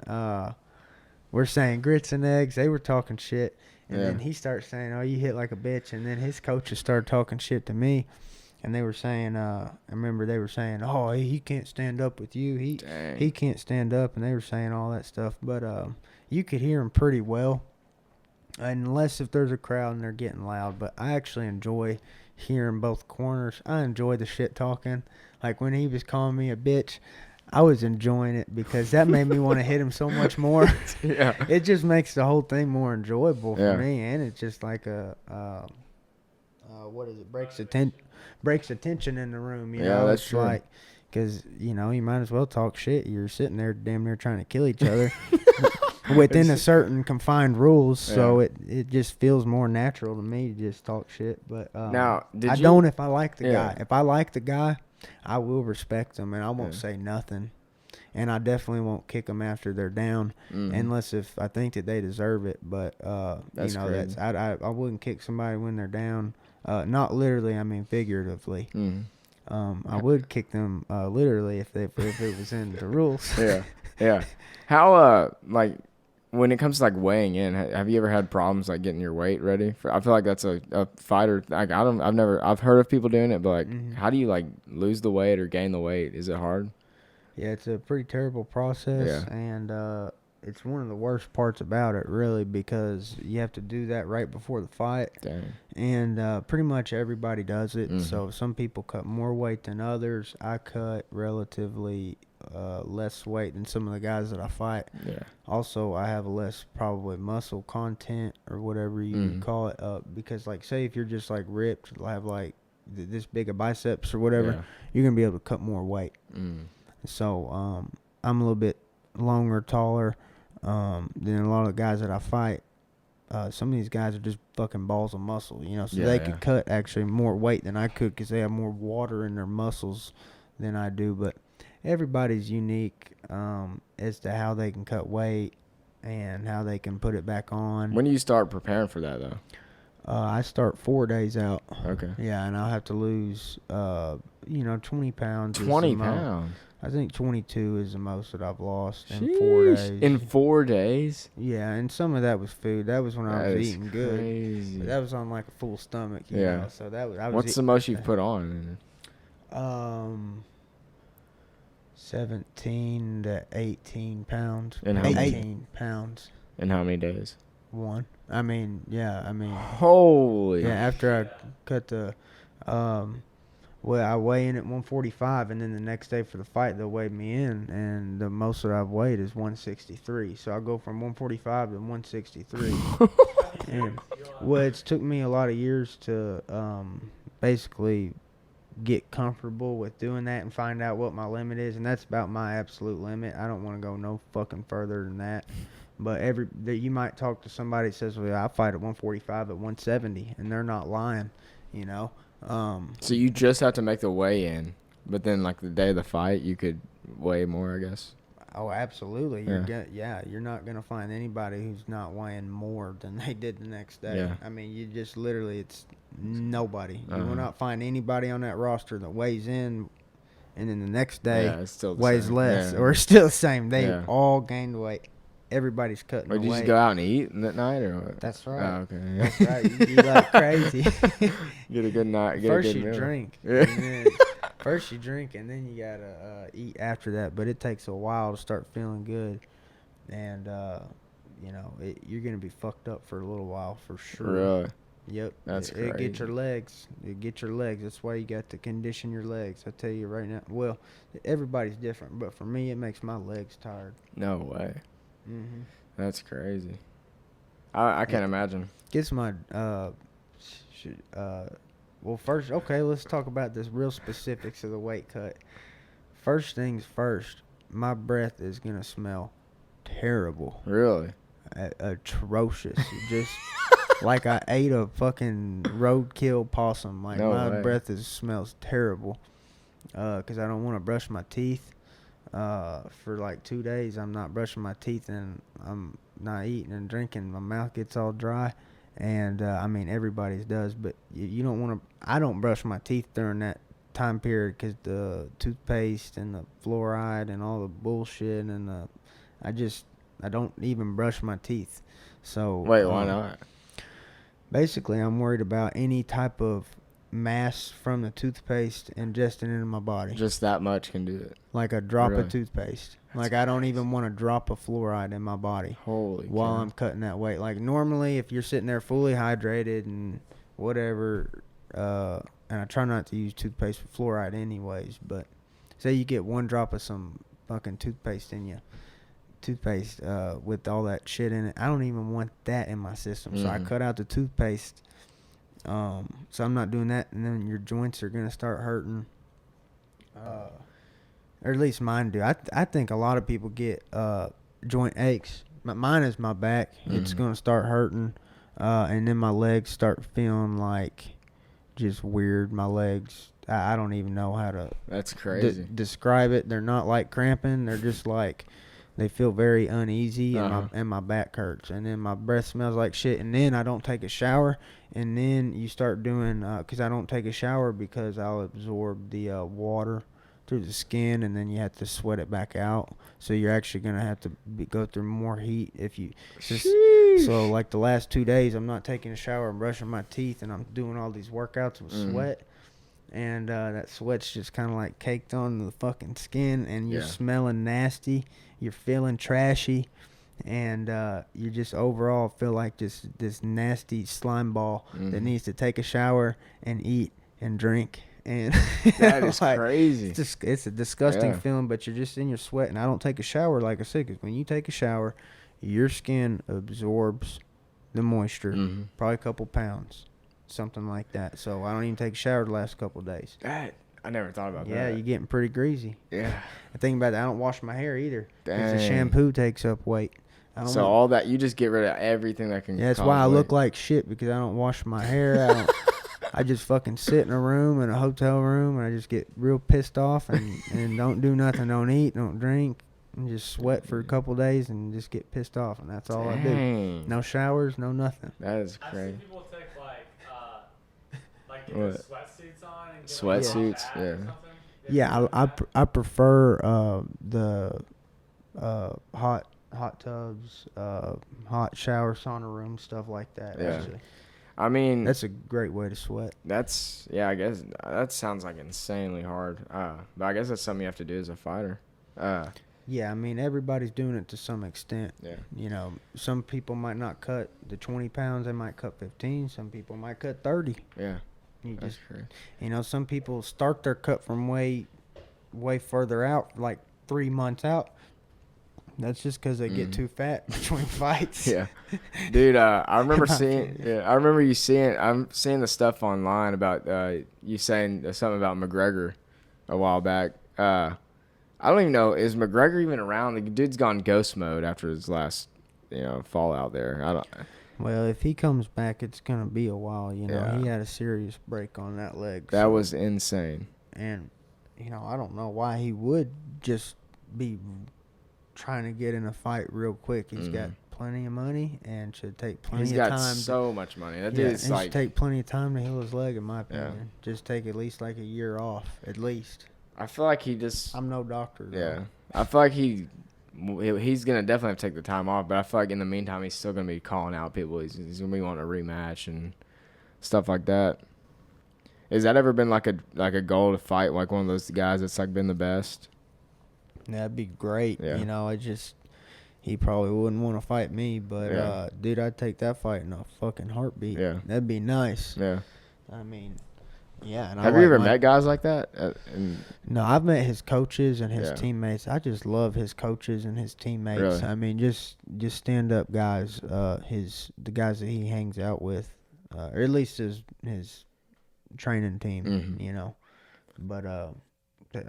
grits and eggs. They were talking shit, and then he starts saying, "Oh, you hit like a bitch." And then his coaches started talking shit to me, and they were saying, I remember they were saying, "Oh, he can't stand up with you. He can't stand up," and they were saying all that stuff. But you could hear him pretty well. Unless if there's a crowd and they're getting loud. But I actually enjoy hearing both corners. I enjoy the shit talking. Like when he was calling me a bitch, I was enjoying it because that made me want to hit him so much more. Yeah. It just makes the whole thing more enjoyable for Yeah. me. And it's just like what is it? Breaks the tension in the room. You know? That's It's true. like, because, you know, you might as well talk shit. You're sitting there damn near trying to kill each other. Within a certain confined rules, so it just feels more natural to me to just talk shit. But Now, don't if I like the Yeah. guy. If I like the guy, I will respect him, and I won't say nothing. And I definitely won't kick them after they're down, unless if I think that they deserve it. But That's you know, crazy. I wouldn't kick somebody when they're down. Not literally, I mean figuratively. I would kick them literally if it was in the rules. Yeah. Yeah. How like when it comes to like weighing in, have you ever had problems like getting your weight ready? I feel like that's a fighter. Like I've heard of people doing it, but like how do you like lose the weight or gain the weight? Is it hard? Yeah, it's a pretty terrible process, and it's one of the worst parts about it, really, because you have to do that right before the fight. Dang. And pretty much everybody does it. So some people cut more weight than others. I cut relatively less weight than some of the guys that I fight. Yeah. Also, I have less probably muscle content or whatever you would call it, because like say if you're just like ripped, have like this big of biceps or whatever, you're gonna be able to cut more weight. So I'm a little bit longer, taller than a lot of the guys that I fight. Some of these guys are just fucking balls of muscle, you know, so they could cut actually more weight than I could because they have more water in their muscles than I do. But everybody's unique as to how they can cut weight and how they can put it back on. When do you start preparing for that though? I start 4 days out. Okay. Yeah, and I'll have to lose, 20 pounds. 20 pounds. I think 22 is the most that I've lost in 4 Sheesh. days. In 4 days? Yeah, and some of that was food. That was when I That was is eating good. crazy. But that was on like a full stomach, you Yeah. know. So that was. What's the most you've put on? 17 to 18 pounds. And how many? 18 pounds. In how many days? One. Holy. Yeah, after I cut the, I weigh in at 145, and then the next day for the fight, they'll weigh me in, and the most that I've weighed is 163. So I go from 145 to 163. And, it's took me a lot of years to basically get comfortable with doing that and find out what my limit is, and that's about my absolute limit. I don't want to go no fucking further than that. But you might talk to somebody that says, well, I fight at 145 at 170, and they're not lying, you know. So you just have to make the weigh-in, but then like the day of the fight, you could weigh more, I guess. Oh, absolutely. Yeah. You're not going to find anybody who's not weighing more than they did the next day. Yeah. I mean, you just literally, it's nobody. You Uh-huh. will not find anybody on that roster that weighs in, and then the next day It's still the weighs same. less, Yeah. or still the same. They Yeah. all gained weight. Everybody's cutting Or did you weight. just go out and eat that night, or what? That's right. Oh, okay. That's right. You eat like crazy. Get a good night. Get First a good you meal. drink. Yeah. And then, first you drink, and then you gotta eat after that. But it takes a while to start feeling good, and you're gonna be fucked up for a little while for sure. Really? Yep. That's It get your crazy. legs. It get your legs. That's why you got to condition your legs. I tell you right now. Well, everybody's different, but for me, it makes my legs tired. No way. Mm-hmm. That's crazy. I can't imagine. Gets my well, first, okay, let's talk about this real specifics of the weight cut. First things first, my breath is gonna smell terrible, Really? atrocious, just like I ate a fucking roadkill possum. Like No my way. breath smells terrible, 'cause I don't want to brush my teeth. For like 2 days, I'm not brushing my teeth, and I'm not eating and drinking. My mouth gets all dry, and everybody's does, but you don't want to. I don't brush my teeth during that time period because the toothpaste and the fluoride and all the bullshit, and I don't even brush my teeth. So Wait, why not? basically, I'm worried about any type of mass from the toothpaste ingesting into my body. Just that much can do it. Like a drop Really? of toothpaste. That's Like I don't even want a drop of fluoride in my body Holy while cow. I'm cutting that weight. Like normally, if you're sitting there fully hydrated and whatever, and I try not to use toothpaste with fluoride anyways, but say you get one drop of some fucking toothpaste in you, with all that shit in it, I don't even want that in my system. So I Mhm. cut out the toothpaste. So I'm not doing that, and then your joints are gonna start hurting. Or at least mine do. I think a lot of people get joint aches. Mine is my back. It's Mhm. gonna start hurting, and then my legs start feeling like just weird. My legs, I don't even know how to That's crazy. describe it. They're not like cramping. They're just like they feel very uneasy, Uh-huh. and my back hurts, and then my breath smells like shit. And then I don't take a shower, and then you start doing because I don't take a shower because I'll absorb the water through the skin, and then you have to sweat it back out. So you're actually gonna have to go through more heat if you. So like the last 2 days, I'm not taking a shower and brushing my teeth, and I'm doing all these workouts with sweat. And that sweat's just kind of like caked on the fucking skin, and you're smelling nasty. You're feeling trashy, and you just overall feel like just this nasty slime ball that needs to take a shower and eat and drink. And That is like, crazy. It's a disgusting Yeah. feeling, but you're just in your sweat. And I don't take a shower, like I said, because when you take a shower, your skin absorbs the moisture, probably a couple pounds, something like that. So I don't even take a shower the last couple of days. That I never thought about that. Yeah, you're getting pretty greasy. Yeah. The thing about that, I don't wash my hair either, because the Dang. shampoo takes up weight. I don't So want- all that, you just get rid of everything that can. yeah, that's cause why I look weight. like shit, because I don't wash my hair. I just fucking sit in a room, in a hotel room, and I just get real pissed off and don't do nothing, don't eat, don't drink, and just sweat for a couple days and just get pissed off, and that's all I do. Dang. No showers, no nothing. That is I've crazy. seen people take like like get What? those sweatsuits on and get Sweatsuits, like, a hot bath yeah. or something? Yeah, I prefer the hot tubs, hot shower, sauna room, stuff like that. Yeah. Actually, I mean, that's a great way to sweat. I guess that sounds like insanely hard. But I guess that's something you have to do as a fighter. Yeah, I mean everybody's doing it to some extent. Yeah. You know, some people might not cut the 20 pounds; they might cut 15. Some people might cut 30. Yeah. You That's just, true. you know, some people start their cut from way further out, like 3 months out. That's just because they get too fat between fights. Yeah, dude. I remember In my seeing. opinion. Yeah, I remember you seeing. I'm seeing the stuff online about you saying something about McGregor a while back. I don't even know. Is McGregor even around? The dude's gone ghost mode after his last, fallout there. I don't. Well, if he comes back, it's gonna be a while. You know, Yeah. he had a serious break on that leg. That so- was insane. and I don't know why he would just be trying to get in a fight real quick. He's got plenty of money and should take plenty He's of got time. so much money. That Yeah, dude's and like. should take plenty of time to heal his leg, in my Yeah. opinion. Just take at least like a year off, at least. I feel like he just. I'm no doctor. Though. Yeah, I feel like he's gonna definitely have to take the time off, but I feel like in the meantime he's still gonna be calling out people. He's gonna be wanting a rematch and stuff like that. Has that ever been like a goal to fight like one of those guys that's like been the best? That'd be great. Yeah. You know, he probably wouldn't want to fight me, but Yeah. dude, I'd take that fight in a fucking heartbeat. Yeah. That'd be nice. Yeah. I mean, yeah. And Have you ever met guys like that? No, I've met his coaches and his Yeah. teammates. I just love his coaches and his teammates. Really? I mean, just stand up guys. The guys that he hangs out with, or at least his training team. Mhm. You know, but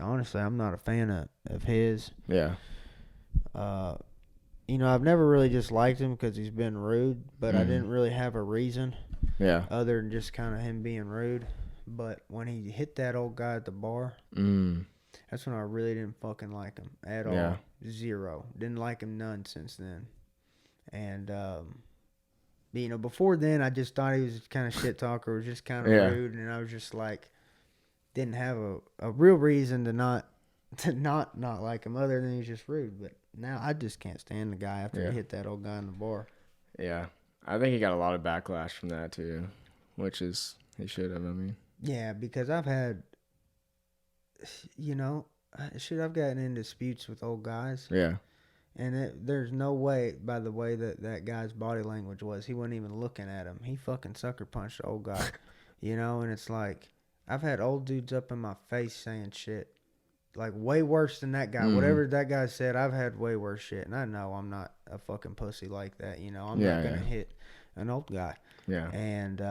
honestly, I'm not a fan of his. Yeah. I've never really just liked him because he's been rude, but I Mhm. didn't really have a reason Yeah. other than just kind of him being rude. But when he hit that old guy at the bar, that's when I really didn't fucking like him at all. Yeah. Zero. Didn't like him none since then. And, before then, I just thought he was kind of shit talker, was just kind of Yeah. rude, and I was just like, didn't have a real reason to not like him other than he's just rude. But now I just can't stand the guy after Yeah. he hit that old guy in the bar. Yeah. I think he got a lot of backlash from that too, which is he should have. I mean. Yeah, because I've had, I've gotten in disputes with old guys. Yeah. And there's no way, by the way that guy's body language was, he wasn't even looking at him. He fucking sucker punched the old guy, and it's like, I've had old dudes up in my face saying shit, like way worse than that guy. Mhm. Whatever that guy said, I've had way worse shit. And I know I'm not a fucking pussy like that, I'm not going to hit an old guy. Yeah. And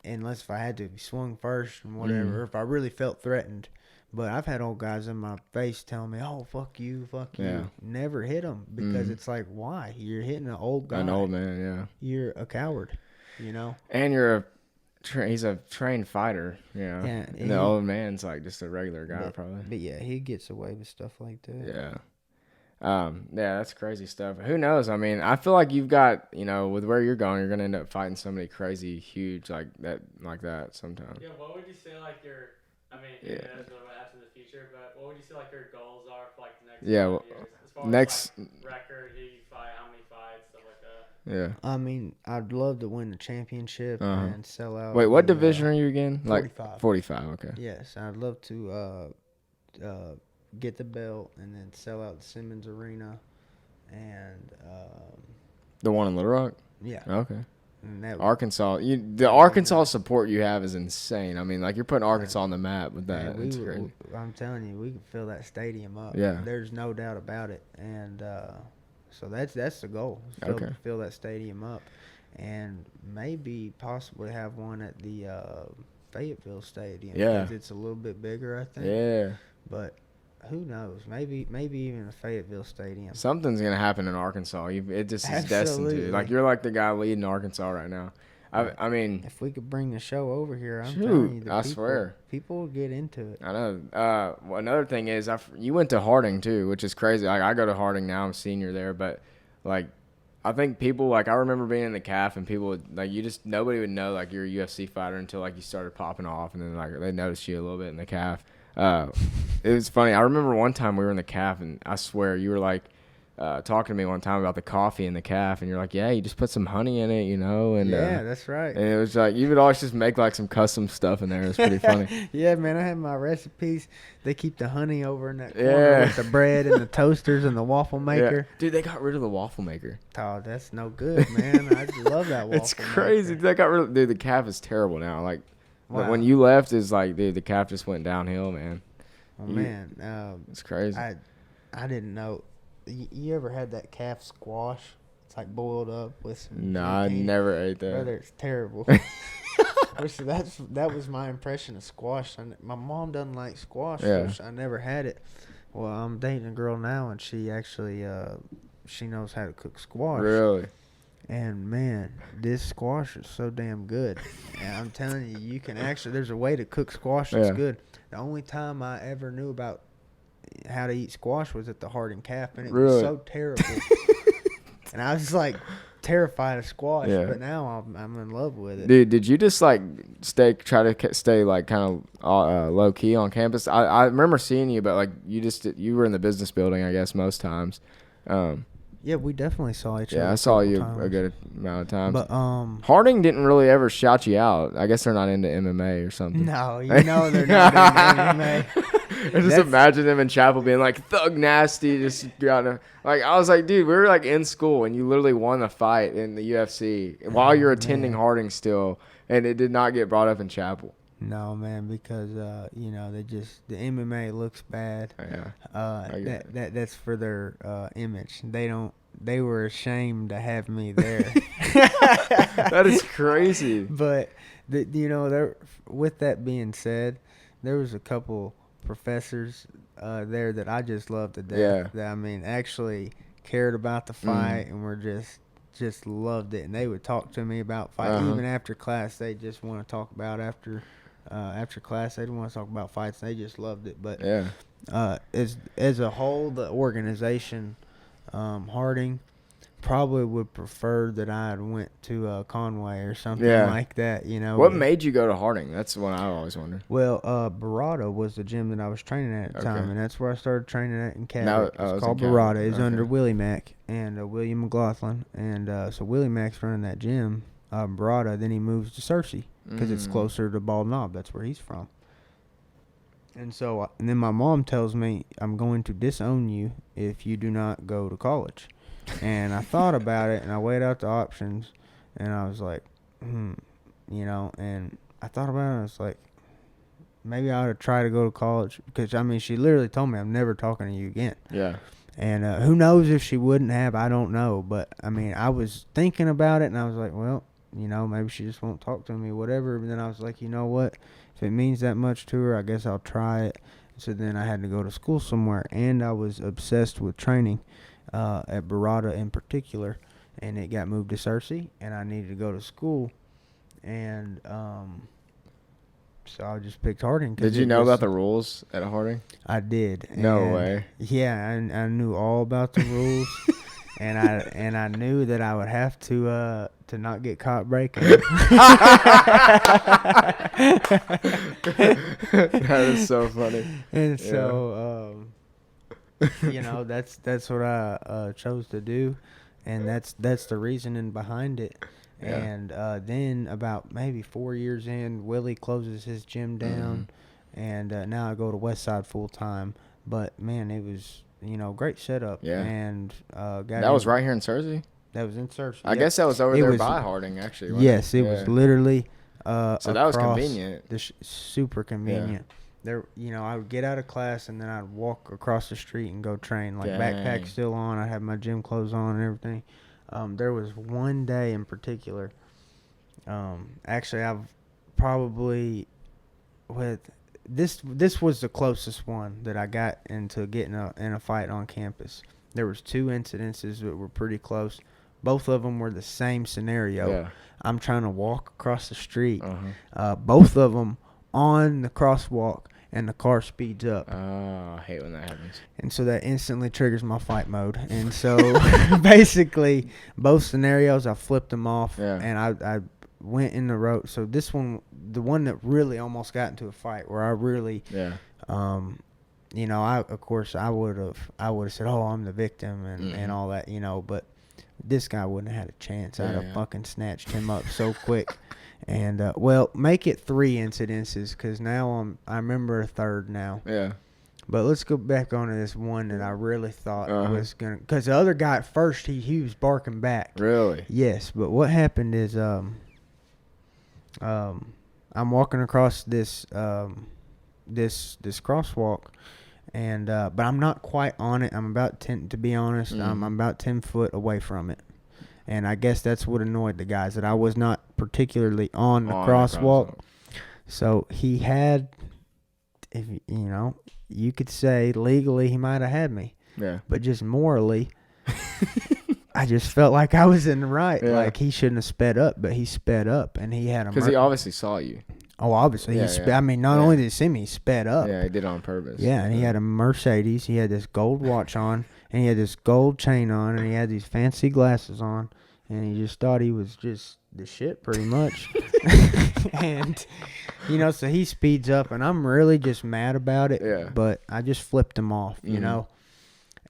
unless if I had to be swung first and whatever, or if I really felt threatened. But I've had old guys in my face telling me, "Oh, fuck you." Yeah. Never hit them because it's like, why? You're hitting an old guy. An old man. Yeah. You're a coward, And you're he's a trained fighter, Yeah, and the old man's like just a regular guy, probably. But yeah, he gets away with stuff like that. Yeah. Yeah, that's crazy stuff. Who knows? I mean, I feel like you've got, with where you're going, you're gonna end up fighting somebody crazy, huge like that sometime. Yeah, what would you say like your? I mean, who knows what happens in the future, but what would you say like your goals are for like the next 5 years? As far next as like, record, who you fight, how many fights, stuff like that. Yeah. I mean, I'd love to win the championship and sell out. Wait, what division are you again? 45. 45. Okay. Yes, I'd love to get the belt and then sell out the Simmons Arena, and The one in Little Rock. yeah, Okay. and that Arkansas, the Arkansas support you have is insane. I mean, like you're putting Arkansas on the map with that. man, It's crazy. I'm telling you, we can fill that stadium up. Yeah. There's no doubt about it, and so that's the goal. Okay. Fill that stadium up, and maybe possibly have one at the Fayetteville Stadium. Yeah. 'Cause it's a little bit bigger, I think. Yeah. But who knows? Maybe even a Fayetteville Stadium. Something's gonna happen in Arkansas. It just is destined to. Absolutely. Like you're like the guy leading Arkansas right now. I mean, If we could bring the show over here, I'm Shoot, telling you, I swear. people will get into it. I know. Well, another thing is, you went to Harding too, which is crazy. Like I go to Harding now. I'm a senior there, but like I think people like I remember being in the calf and people would like nobody would know like you're a UFC fighter until like you started popping off and then like they noticed you a little bit in the calf. It was funny. I remember one time we were in the calf and I swear you were like talking to me one time about the coffee in the calf and you're like, yeah, you just put some honey in it, and yeah, that's right. And it was like you would always just make like some custom stuff in there. It was pretty funny. Yeah, man, I have my recipes. They keep the honey over in that corner with the bread and the toasters and the waffle maker. Yeah. Dude, they got rid of the waffle maker. Oh, that's no good, man. I love that waffle It's crazy. maker. They got rid of, dude, the calf is terrible now. Like when you left, it's like, dude, the calf just went downhill, man. Oh, man. It's crazy. I didn't know. You ever had that calf squash? It's like boiled up with some No, I never ate that. Brother, it's terrible. That was my impression of squash. My mom doesn't like squash, so I never had it. Well, I'm dating a girl now, and she actually she knows how to cook squash. Really? And, man, this squash is so damn good. And I'm telling you, you can actually – there's a way to cook squash that's good. The only time I ever knew about how to eat squash was at the Harding Calf, and it was so terrible. And I was like terrified of squash, but now I'm in love with it. Dude, did you just like try to stay like kind of low key on campus? I remember seeing you, but like you were in the business building, I guess most times. Yeah, we definitely saw each other. Yeah, I saw you a good amount of times. But Harding didn't really ever shout you out. I guess they're not into MMA or something. No, they're not into MMA. I just imagine them in chapel being like Thug Nasty, just like I was like, dude, we were like in school and you literally won a fight in the UFC while you're attending Harding still, and it did not get brought up in chapel. No, man, because the MMA looks bad. Yeah. That's for their image. They were ashamed to have me there. That is crazy. But with that being said, there was a couple professors there that I just loved to death. Yeah. That actually cared about the fight and were just loved it, and they would talk to me about fight even after class. They just want to talk about after class. They didn't want to talk about fights. They just loved it. But as a whole, the organization, Harding probably would prefer that I had went to Conway or something like that. What made you go to Harding? That's what I always wondered. Well, Barada was the gym that I was training at the time, and that's where I started training at in Cabot. It's called Barada. It's under Willie Mack and William McLaughlin. And so Willie Mack's running that gym, Barada. Then he moves to Searcy because it's closer to Bald Knob. That's where he's from. And so, and then my mom tells me, I'm going to disown you if you do not go to college. And I thought about it, and I weighed out the options, and I was like, and I thought about it, and I was like, maybe I ought to try to go to college, because, she literally told me, I'm never talking to you again. Yeah. And who knows if she wouldn't have, I don't know, but, I was thinking about it, and I was like, well, maybe she just won't talk to me, whatever, but then I was like, you know what, if it means that much to her, I guess I'll try it. So then I had to go to school somewhere, and I was obsessed with training. At Barada in particular, and it got moved to Searcy, and I needed to go to school, and so I just picked Harding. Did you know about the rules at Harding? I did. No way. Yeah, I knew all about the rules, and I knew that I would have to not get caught breaking. That is so funny. And so. That's what I chose to do, and that's the reasoning behind it. Yeah. And then about maybe 4 years in, Willie closes his gym down, and now I go to Westside full time. But man, it was great setup. Yeah. And that was right here in Searcy. That was in Searcy. I guess that was over there by Harding, actually. Yes, it was literally. So that was convenient. Super convenient. Yeah. There, I would get out of class and then I'd walk across the street and go train. Like backpack still on, I had my gym clothes on and everything. There was one day in particular. Actually, I've probably this was the closest one that I got into getting in a fight on campus. There was 2 incidences that were pretty close. Both of them were the same scenario. Yeah. I'm trying to walk across the street. Both of them on the crosswalk, and the car speeds up. Oh, I hate when that happens. And so that instantly triggers my fight mode. And so basically, both scenarios, I flipped them off, and I went in the road. So this one, the one that really almost got into a fight, where I really, you know, I would have said, oh, I'm the victim and all that, you know, but this guy wouldn't have had a chance. I'd have fucking snatched him up so quick. And well, make it 3 incidences, because now I remember a third now. Yeah. But let's go back on to this one that I really thought was gonna, because the other guy at first he was barking back. Really? Yes, but what happened is I'm walking across this crosswalk, and but I'm not quite on it. I'm about 10, to be honest. I'm about 10 foot away from it. And I guess that's what annoyed the guys, that I was not particularly on the crosswalk. So he had, if you know, you could say legally he might have had me. Yeah. But just morally, I just felt like I was in the right. Yeah. Like, he shouldn't have sped up, but he sped up, and he had a... Because he obviously saw you. Oh, obviously. I mean, not only did he see me, he sped up. Yeah, he did it on purpose. Yeah, and he had a Mercedes. He had this gold watch on, and he had this gold chain on, and he had these fancy glasses on, and he just thought he was just the shit, pretty much. And, you know, so he speeds up, and I'm really just mad about it. Yeah. But I just flipped him off, you know.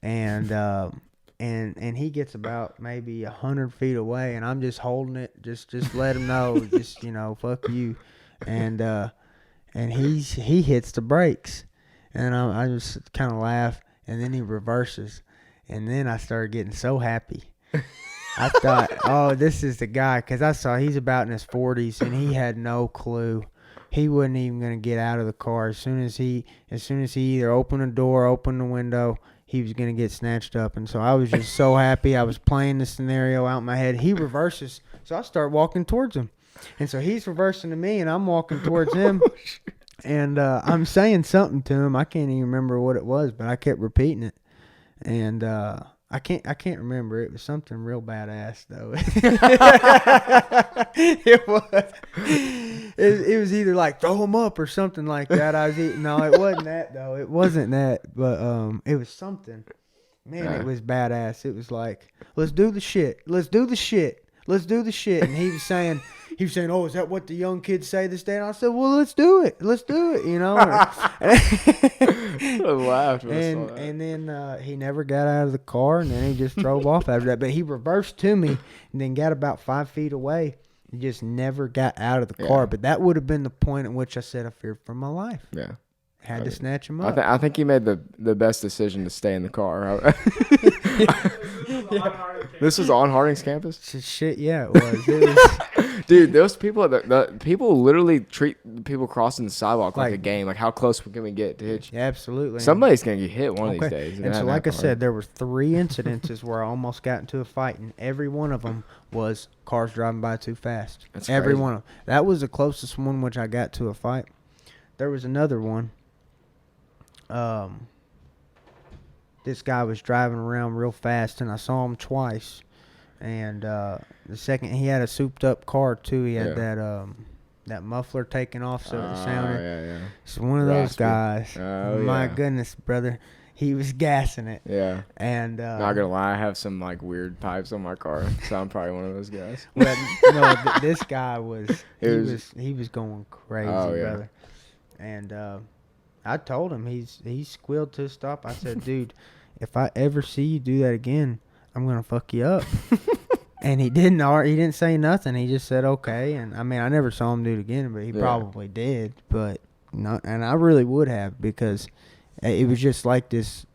And he gets about maybe 100 feet away, and I'm just holding it, just let him know, just, you know, fuck you. And he hits the brakes, and I just kind of laugh, and then he reverses, and then I started getting so happy. I thought, oh, this is the guy, because I saw he's about in his 40s, and he had no clue. He wasn't even going to get out of the car. As soon as he either opened the door, opened the window, he was going to get snatched up. And so I was just so happy. I was playing the scenario out in my head. He reverses, so I start walking towards him. And so he's reversing to me, and I'm walking towards him. And I'm saying something to him. I can't even remember what it was, but I kept repeating it. And I can't remember. It was something real badass, though. It was. It was either like throw him up or something like that. No, it wasn't that, though. It wasn't that, but it was something. Man, it was badass. It was like, let's do the shit. Let's do the shit. Let's do the shit. And he was saying, oh, is that what the young kids say this day? And I said, well, let's do it. Let's do it, you know. I laughed when I saw that. And then he never got out of the car, and then he just drove off after that. But he reversed to me and then got about 5 feet away. He just never got out of the car. But that would have been the point at which I said I feared for my life. Yeah. Had to snatch him up. I think he made the best decision to stay in the car. This was on Harding's campus? Shit, yeah, it was. Dude, those people, the people literally treat people crossing the sidewalk like a game. Like, how close can we get to hit you? Yeah, absolutely. Somebody's going to get hit one of these days. And so, like I said, there were 3 incidences where I almost got into a fight, and every one of them was cars driving by too fast. That's every crazy. one of them. That was the closest one which I got to a fight. There was another one. This guy was driving around real fast, and I saw him twice. And the second, he had a souped-up car too. He had that muffler taken off, so it sounded. Yeah. It's one of those guys. My goodness, brother, he was gassing it. Yeah. And not gonna lie, I have some like weird pipes on my car, so I'm probably one of those guys. Well, no, this guy was. He was going crazy, brother. And I told him, he squealed to a stop. I said, dude, if I ever see you do that again, I'm gonna fuck you up. And he didn't say nothing. He just said okay. And I mean, I never saw him do it again, but he probably did. But not, and I really would have, because it was just like this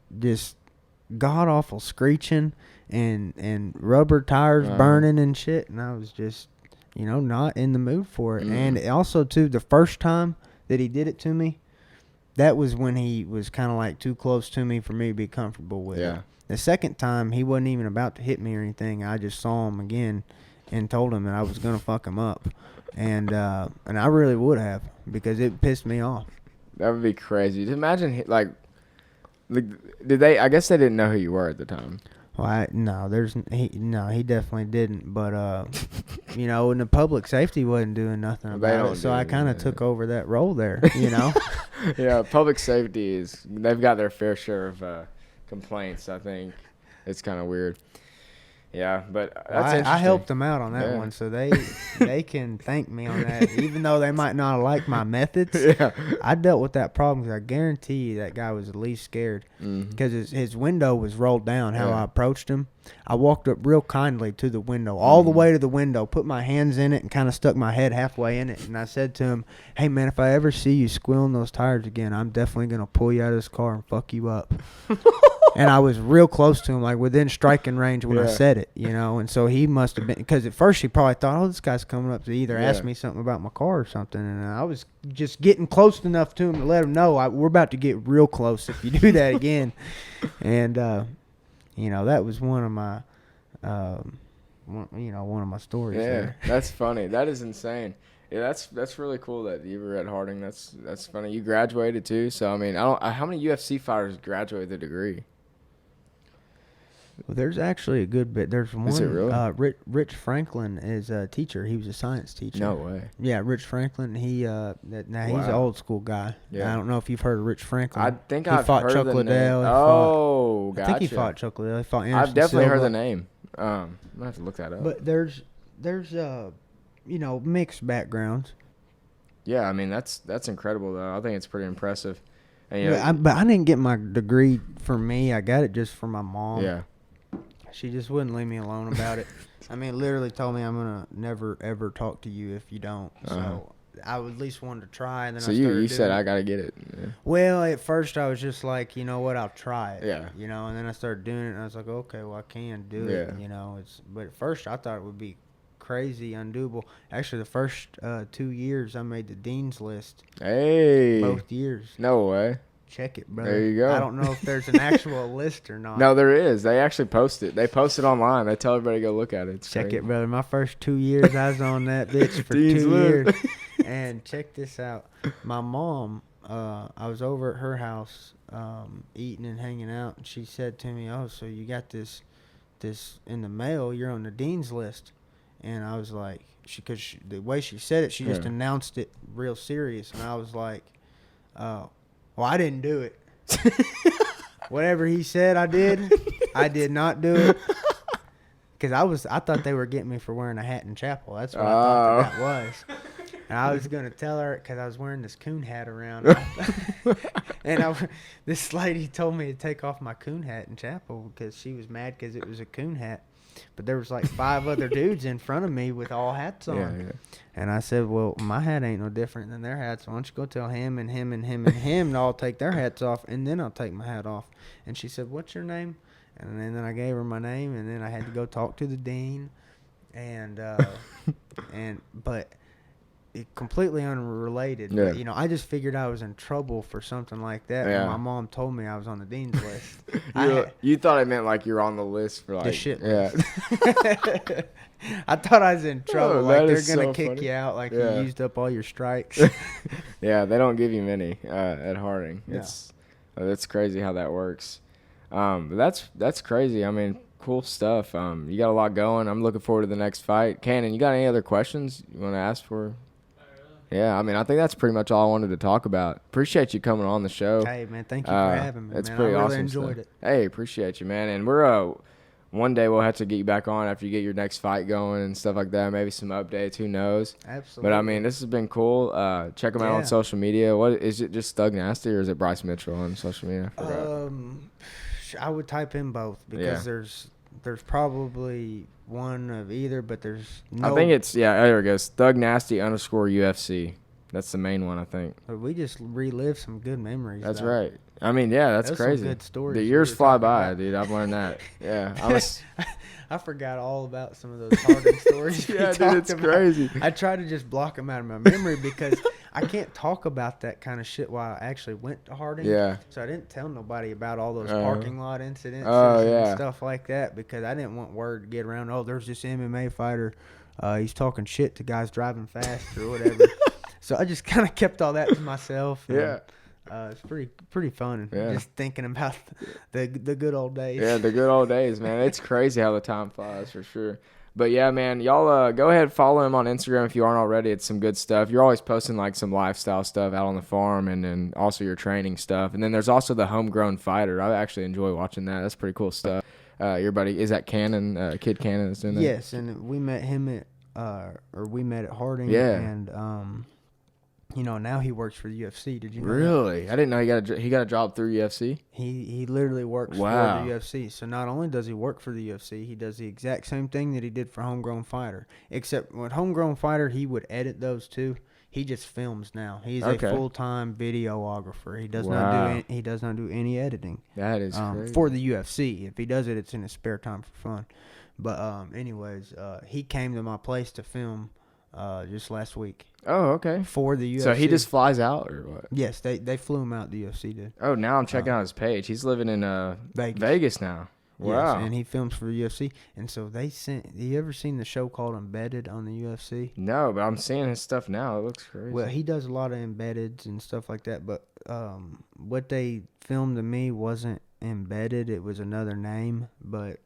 god awful screeching and rubber tires burning and shit. And I was just, not in the mood for it. And also too, the first time that he did it to me, that was when he was kind of like too close to me for me to be comfortable with. Yeah. The second time, he wasn't even about to hit me or anything. I just saw him again and told him that I was going to fuck him up. And I really would have, because it pissed me off. That would be crazy. Just imagine, did they, I guess they didn't know who you were at the time. Well, he definitely didn't. But and the public safety wasn't doing nothing about it, so I kind of took over that role there. Yeah, public safety they've got their fair share of complaints. I think it's kind of weird. Yeah, but that's interesting. I helped them out on that one, so they can thank me on that. Even though they might not like my methods, I dealt with that problem because I guarantee you that guy was at least scared because his window was rolled down. How I approached him, I walked up real kindly to the window, all the way to the window, put my hands in it, and kind of stuck my head halfway in it. And I said to him, "Hey man, if I ever see you squealing those tires again, I'm definitely gonna pull you out of this car and fuck you up." And I was real close to him, like within striking range when I said it, and so he must have been, because at first he probably thought, oh, this guy's coming up to either ask me something about my car or something, and I was just getting close enough to him to let him know we're about to get real close if you do that again. And that was one of my stories. Yeah, that's funny. That is insane. Yeah, that's really cool that you were at Harding. That's funny. You graduated too, so I mean, how many UFC fighters graduate the degree? Well, there's actually a good bit. There's one. Is it really? Rich Franklin is a teacher. He was a science teacher. No way. Yeah, Rich Franklin. He's an old school guy. Yeah. I don't know if you've heard of Rich Franklin. I think I've heard Chuck the Liddell. name. Oh, gotcha. I think he fought Chuck Liddell. He fought Anderson I've definitely Silva. heard the name. I'm gonna have to look that up. But there's mixed backgrounds. Yeah, I mean that's incredible though. I think it's pretty impressive. And, but I didn't get my degree for me. I got it just for my mom. Yeah. She just wouldn't leave me alone about it. I mean, literally told me, I'm gonna never ever talk to you if you don't. So I at least wanted to try. And then you said I gotta get it. Yeah. Well, at first I was just like, you know what, I'll try it. Yeah. And then I started doing it, and I was like, okay, well I can do it. But at first I thought it would be crazy, undoable. Actually, the first 2 years I made the dean's list. Hey. Both years. No way. Check it, brother. There you go. I don't know if there's an actual list or not. No, there is. They actually post it. They post it online. They tell everybody to go look at it. It's check crazy. it, brother. My first 2 years, I was on that bitch for Dean's 2 list. years. And check this out. My mom, I was over at her house eating and hanging out, and she said to me, "Oh, so you got this in the mail? You're on the dean's list." And I was like, because the way she said it, she just announced it real serious, and I was like, "Oh, well, I didn't do it." Whatever he said I did, I did not do it. Because I thought they were getting me for wearing a hat in chapel. That's what I thought that was. And I was going to tell her, because I was wearing this coon hat around. And this lady told me to take off my coon hat in chapel because she was mad because it was a coon hat. But there was like 5 other dudes in front of me with all hats on. Yeah. And I said, well, my hat ain't no different than their hats. Why don't you go tell him and him and him and him to all take their hats off, and then I'll take my hat off. And she said, what's your name? And then I gave her my name, and then I had to go talk to the dean. But it completely unrelated. Yeah. But, I just figured I was in trouble for something like that. Yeah. When my mom told me I was on the dean's list. You thought it meant like you're on the list for like the shit list. Yeah. I thought I was in trouble. Like they're gonna kick funny. you out. Like you used up all your strikes. Yeah, they don't give you many at Harding. Yeah. It's crazy how that works. But that's crazy. I mean, cool stuff. You got a lot going. I'm looking forward to the next fight. Cannon, you got any other questions you want to ask for? Yeah, I mean, I think that's pretty much all I wanted to talk about. Appreciate you coming on the show. Hey, man, thank you for having me. It's man. pretty I really awesome enjoyed stuff. it. Hey, appreciate you, man. And we're one day we'll have to get you back on after you get your next fight going and stuff like that. Maybe some updates. Who knows? Absolutely. But I mean, this has been cool. Check them out on social media. What is it? Just Thug Nasty, or is it Bryce Mitchell on social media? I forgot. I would type in both because there's probably one of either, but there's no. I think it's there it goes. Thug Nasty _UFC. That's the main one, I think. But we just relived some good memories. That's right. I mean, that's crazy. Some good stories. The years fly by, dude. I've learned that. Yeah, I forgot all about some of those Harding stories. Yeah, dude, it's crazy. I try to just block them out of my memory because I can't talk about that kind of shit while I actually went to Harding. Yeah. So I didn't tell nobody about all those parking lot incidents and stuff like that because I didn't want word to get around. Oh, there's this MMA fighter. He's talking shit to guys driving fast or whatever. So I just kind of kept all that to myself. And, It's pretty fun. Yeah. Just thinking about the good old days. Yeah, the good old days, man. It's crazy how the time flies for sure. But yeah, man, y'all go ahead and follow him on Instagram if you aren't already. It's some good stuff. You're always posting like some lifestyle stuff out on the farm, and then also your training stuff. And then there's also the Homegrown Fighter. I actually enjoy watching that. That's pretty cool stuff. Your buddy, is that Cannon, Kid Cannon that's in there? Yes, and we met him at Harding. Yeah. And now he works for the UFC. Did you know that? Really? I didn't know he got a job through UFC. He literally works Wow. for the UFC. So not only does he work for the UFC, he does the exact same thing that he did for Homegrown Fighter. Except with Homegrown Fighter, he would edit those too. He just films now. He's Okay. a full-time videographer. He does Wow. he does not do any editing. That is crazy. For the UFC. If he does it, it's in his spare time for fun. But anyways, he came to my place to film just last week Oh, okay. for the UFC. So he just flies out or what? Yes, they flew him out. The UFC did. Oh, now I'm checking out his page. He's living in Vegas now. Wow. Yes, and he films for the UFC. And so they sent. You ever seen the show called Embedded on the UFC? No, but I'm seeing his stuff now. It looks crazy. Well, he does a lot of embeddeds and stuff like that. But what they filmed to me wasn't embedded. It was another name, but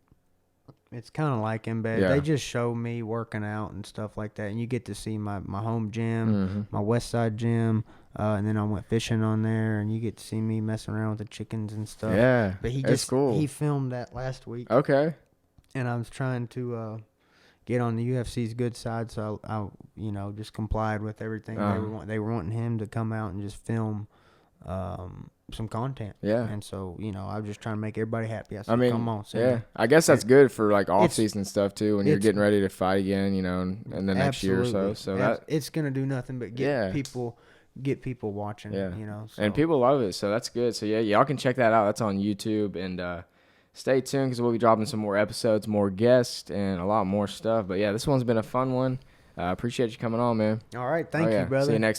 it's kind of like embedded. Yeah. They just show me working out and stuff like that, and you get to see my home gym, my West Side gym, and then I went fishing on there, and you get to see me messing around with the chickens and stuff. Yeah, But that's cool. he filmed that last week, Okay. and I was trying to get on the UFC's good side, so I just complied with everything. They were wanting him to come out and just film some content. Yeah. And so, I was just trying to make everybody happy. I said, I mean, come on, Sam. yeah. I guess that's good for like off It's- season stuff too, when you're it's- getting ready to fight again, in the next year or so. Absolutely. So that it's gonna do nothing but Yeah. get people watching. Yeah. So. and people love it, so that's good. So yeah, y'all can check that out. That's on YouTube, and stay tuned because we'll be dropping some more episodes, more guests, and a lot more stuff. But yeah, this one's been a fun one. Appreciate you coming on, man. All right, thank Oh, yeah. you, brother. See you next time.